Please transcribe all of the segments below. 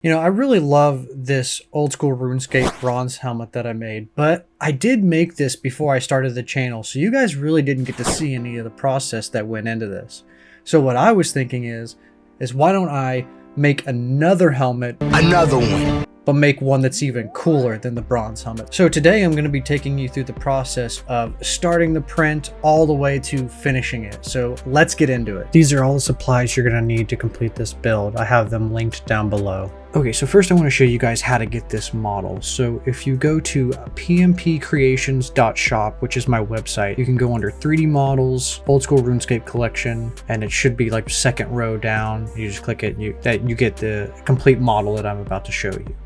You know, I really love this Old School RuneScape bronze helmet that I made, but I did make this before I started the channel, so you guys really didn't get to see any of the process that went into this. So what I was thinking is why don't I make another helmet, Another one. but make one that's even cooler than the bronze helmet. So today I'm going to be taking you through the process of starting the print all the way to finishing it. So let's get into it. These are all the supplies you're going to need to complete this build. I have them linked down below. Okay, so first I want to show you guys how to get this model. So if you go to pmpcreationz.shop, which is my website, you can go under 3D models, Old School RuneScape collection, and it should be like second row down. You just click it, and you get the complete model that I'm about to show you.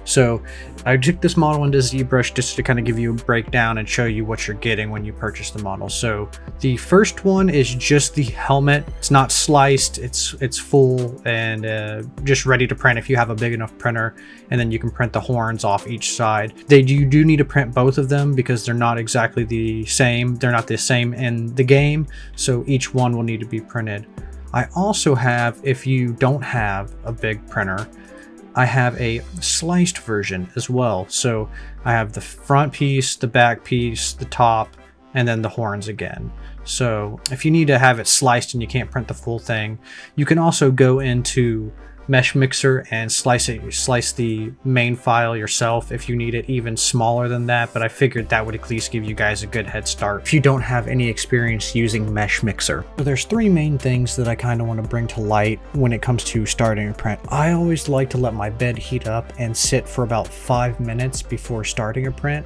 So I took this model into ZBrush just to kind of give you a breakdown and show you what you're getting when you purchase the model. So the first one is just the helmet. It's not sliced, it's full and just ready to print if you have a big enough printer, and then you can print the horns off each side. You do need to print both of them because they're not exactly the same. They're not the same in the game, so each one will need to be printed. I also have, if you don't have a big printer, I have a sliced version as well. So I have the front piece, the back piece, the top, and then the horns again. So if you need to have it sliced and you can't print the full thing, you can also go into Mesh Mixer and slice the main file yourself if you need it even smaller than that, but I figured that would at least give you guys a good head start if you don't have any experience using Mesh Mixer. So there's three main things that I kind of want to bring to light when it comes to starting a print. I always like to let my bed heat up and sit for about 5 minutes before starting a print.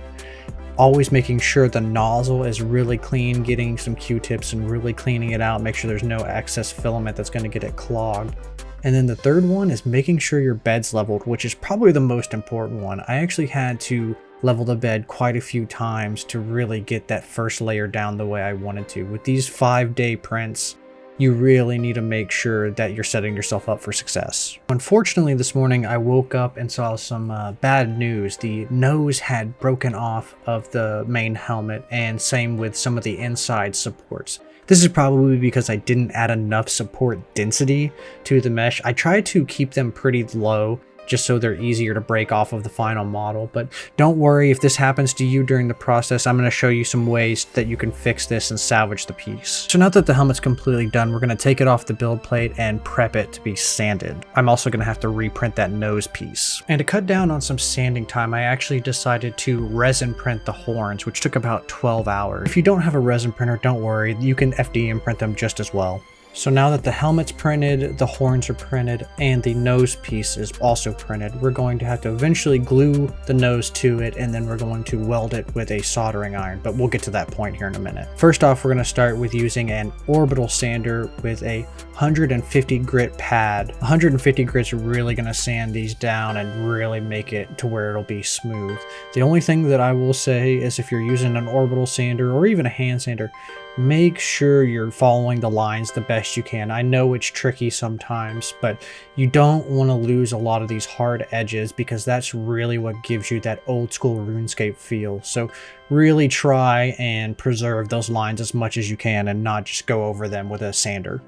Always making sure the nozzle is really clean, getting some Q-tips and really cleaning it out, make sure there's no excess filament that's going to get it clogged. And then the third one is making sure your bed's leveled, which is probably the most important one. I actually had to level the bed quite a few times to really get that first layer down the way I wanted to. With these 5-day prints, you really need to make sure that you're setting yourself up for success. Unfortunately, this morning I woke up and saw some bad news. The nose had broken off of the main helmet, and same with some of the inside supports. This is probably because I didn't add enough support density to the mesh. I tried to keep them pretty low just so they're easier to break off of the final model, but don't worry if this happens to you during the process. I'm going to show you some ways that you can fix this and salvage the piece. So now that the helmet's completely done, we're going to take it off the build plate and prep it to be sanded. I'm also going to have to reprint that nose piece. And to cut down on some sanding time, I actually decided to resin print the horns, which took about 12 hours. If you don't have a resin printer, don't worry, you can FDM print them just as well. So now that the helmet's printed, the horns are printed, and the nose piece is also printed, we're going to have to eventually glue the nose to it, and then we're going to weld it with a soldering iron, but we'll get to that point here in a minute. First off, we're going to start with using an orbital sander with a 150 grit pad. 150 grit's really going to sand these down and really make it to where it'll be smooth. The only thing that I will say is if you're using an orbital sander or even a hand sander, make sure you're following the lines the best you can. I know it's tricky sometimes, but you don't want to lose a lot of these hard edges because that's really what gives you that old school RuneScape feel. So really try and preserve those lines as much as you can and not just go over them with a sander.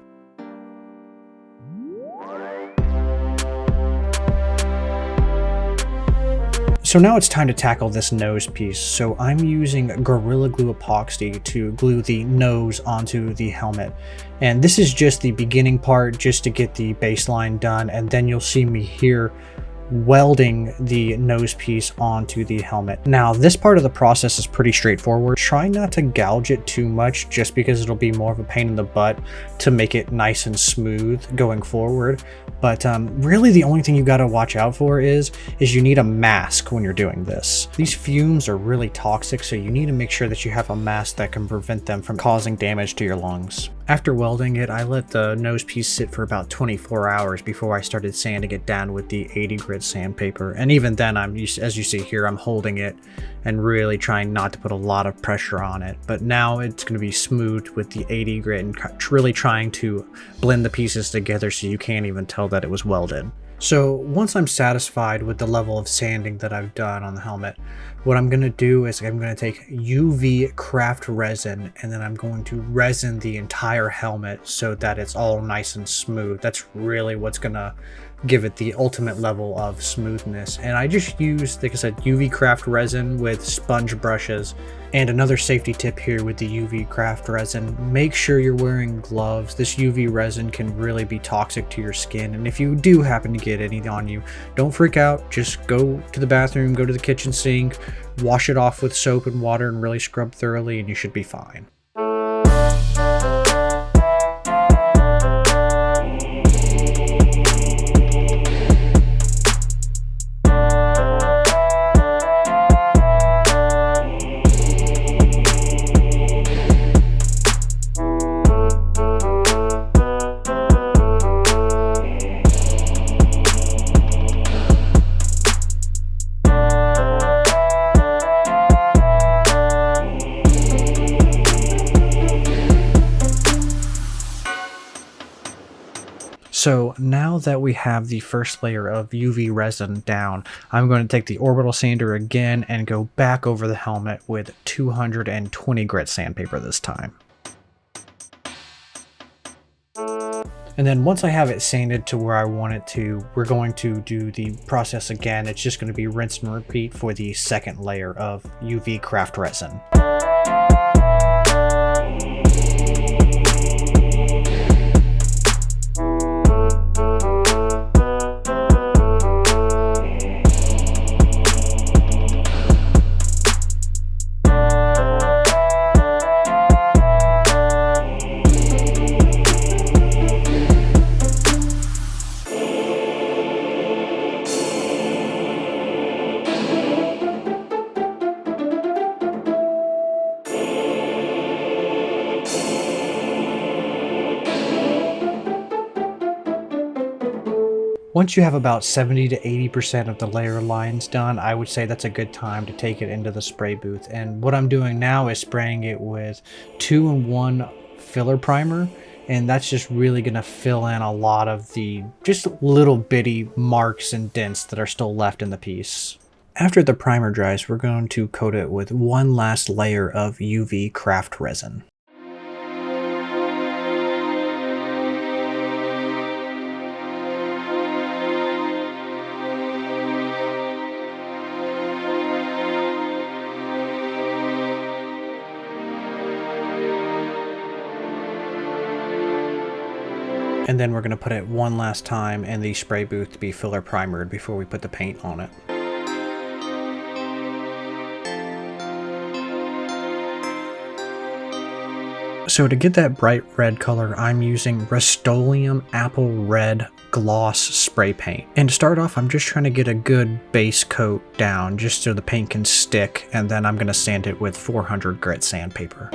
So now it's time to tackle this nose piece. So I'm using Gorilla Glue epoxy to glue the nose onto the helmet. And this is just the beginning part, just to get the baseline done. And then you'll see me here welding the nose piece onto the helmet. Now, this part of the process is pretty straightforward. Try not to gouge it too much just because it'll be more of a pain in the butt to make it nice and smooth going forward. But really the only thing you got to watch out for is you need a mask when you're doing this. These fumes are really toxic, so you need to make sure that you have a mask that can prevent them from causing damage to your lungs. After welding it, I let the nose piece sit for about 24 hours before I started sanding it down with the 80 grit sandpaper. And even then, as you see here, I'm holding it and really trying not to put a lot of pressure on it. But now it's going to be smoothed with the 80 grit and really trying to blend the pieces together so you can't even tell that it was welded. So once I'm satisfied with the level of sanding that I've done on the helmet, what I'm going to do is I'm going to take UV craft resin and then I'm going to resin the entire helmet so that it's all nice and smooth. That's really what's going to give it the ultimate level of smoothness. And I just use, like I said, UV craft resin with sponge brushes. And another safety tip here with the UV craft resin, make sure you're wearing gloves. This UV resin can really be toxic to your skin, and if you do happen to get any on you, don't freak out. Just go to the bathroom, go to the kitchen sink, wash it off with soap and water and really scrub thoroughly, and you should be fine. So now that we have the first layer of UV resin down, I'm going to take the orbital sander again and go back over the helmet with 220 grit sandpaper this time. And then once I have it sanded to where I want it to, we're going to do the process again. It's just going to be rinse and repeat for the second layer of UV craft resin. Once you have about 70 to 80% of the layer lines done, I would say that's a good time to take it into the spray booth. And what I'm doing now is spraying it with 2-in-1 filler primer, and that's just really going to fill in a lot of the just little bitty marks and dents that are still left in the piece. After the primer dries, we're going to coat it with one last layer of UV craft resin. And then we're going to put it one last time in the spray booth to be filler primered before we put the paint on it. So to get that bright red color, I'm using Rust-Oleum Apple Red Gloss Spray Paint. And to start off, I'm just trying to get a good base coat down just so the paint can stick, and then I'm going to sand it with 400 grit sandpaper.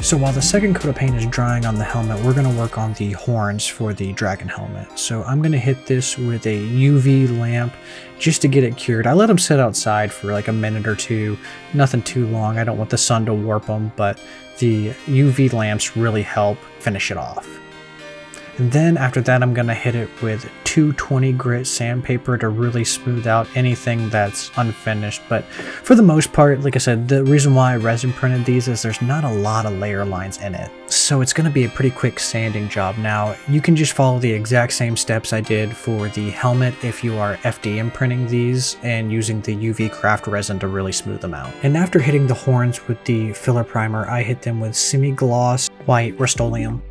So while the second coat of paint is drying on the helmet, we're going to work on the horns for the dragon helmet. So I'm going to hit this with a UV lamp just to get it cured. I let them sit outside for like a minute or two, nothing too long. I don't want the sun to warp them, but the UV lamps really help finish it off. And then after that, I'm going to hit it with 220 grit sandpaper to really smooth out anything that's unfinished. But for the most part, like I said, the reason why I resin printed these is there's not a lot of layer lines in it. So it's going to be a pretty quick sanding job. Now, you can just follow the exact same steps I did for the helmet if you are FDM printing these and using the UV craft resin to really smooth them out. And after hitting the horns with the filler primer, I hit them with semi-gloss white Rust-Oleum.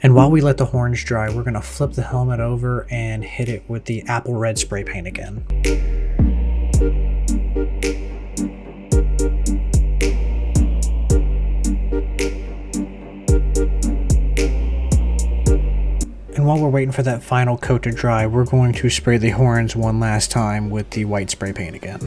And while we let the horns dry, we're going to flip the helmet over and hit it with the apple red spray paint again. while we're waiting for that final coat to dry, we're going to spray the horns one last time with the white spray paint again.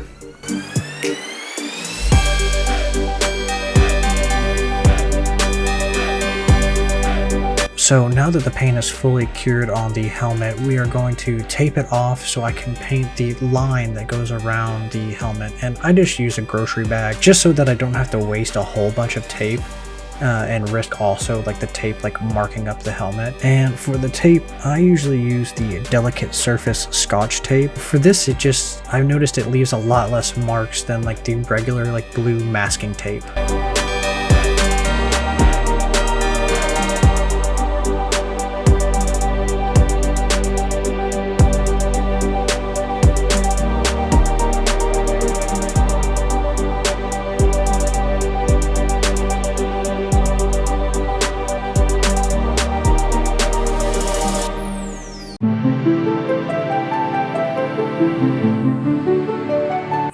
So now that the paint is fully cured on the helmet, we are going to tape it off so I can paint the line that goes around the helmet. And I just use a grocery bag just so that I don't have to waste a whole bunch of tape and risk also like the tape like marking up the helmet. And for the tape, I usually use the delicate surface Scotch tape. For this, I've noticed it leaves a lot less marks than like the regular like blue masking tape.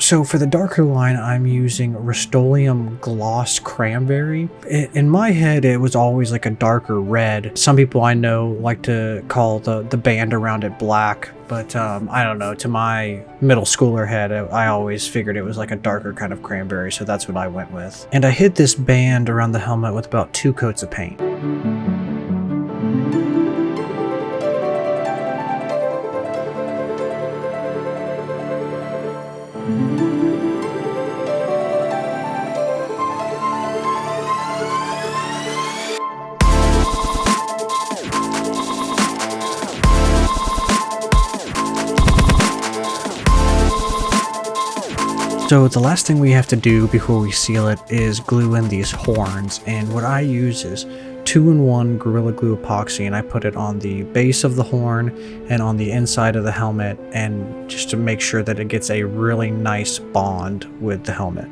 So for the darker line, I'm using Rust-Oleum Gloss Cranberry. In my head, it was always like a darker red. Some people I know like to call the band around it black, but I don't know. To my middle schooler head, I always figured it was like a darker kind of cranberry, so that's what I went with. And I hit this band around the helmet with about 2 coats of paint. So the last thing we have to do before we seal it is glue in these horns, and what I use is 2-in-1 Gorilla Glue epoxy, and I put it on the base of the horn and on the inside of the helmet, and just to make sure that it gets a really nice bond with the helmet.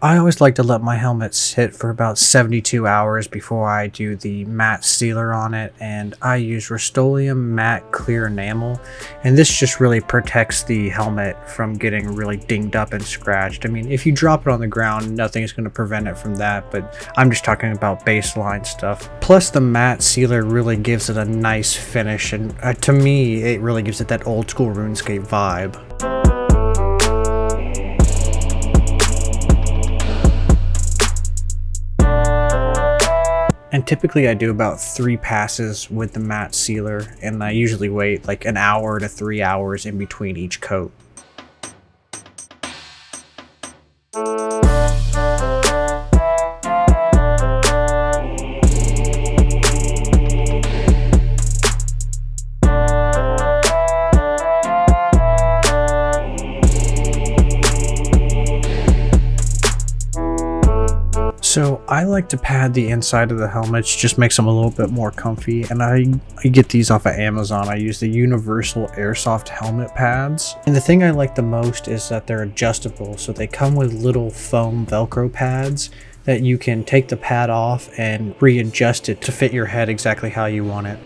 I always like to let my helmet sit for about 72 hours before I do the matte sealer on it, and I use Rust-Oleum Matte Clear Enamel, and this just really protects the helmet from getting really dinged up and scratched. I mean, if you drop it on the ground, nothing is going to prevent it from that, but I'm just talking about baseline stuff. Plus the matte sealer really gives it a nice finish, and to me, it really gives it that old school RuneScape vibe. And typically I do about 3 passes with the matte sealer, and I usually wait like an hour to 3 hours in between each coat. So I like to pad the inside of the helmets, just makes them a little bit more comfy, and I get these off of Amazon. I use the Universal Airsoft helmet pads, and the thing I like the most is that they're adjustable, so they come with little foam Velcro pads that you can take the pad off and readjust it to fit your head exactly how you want it.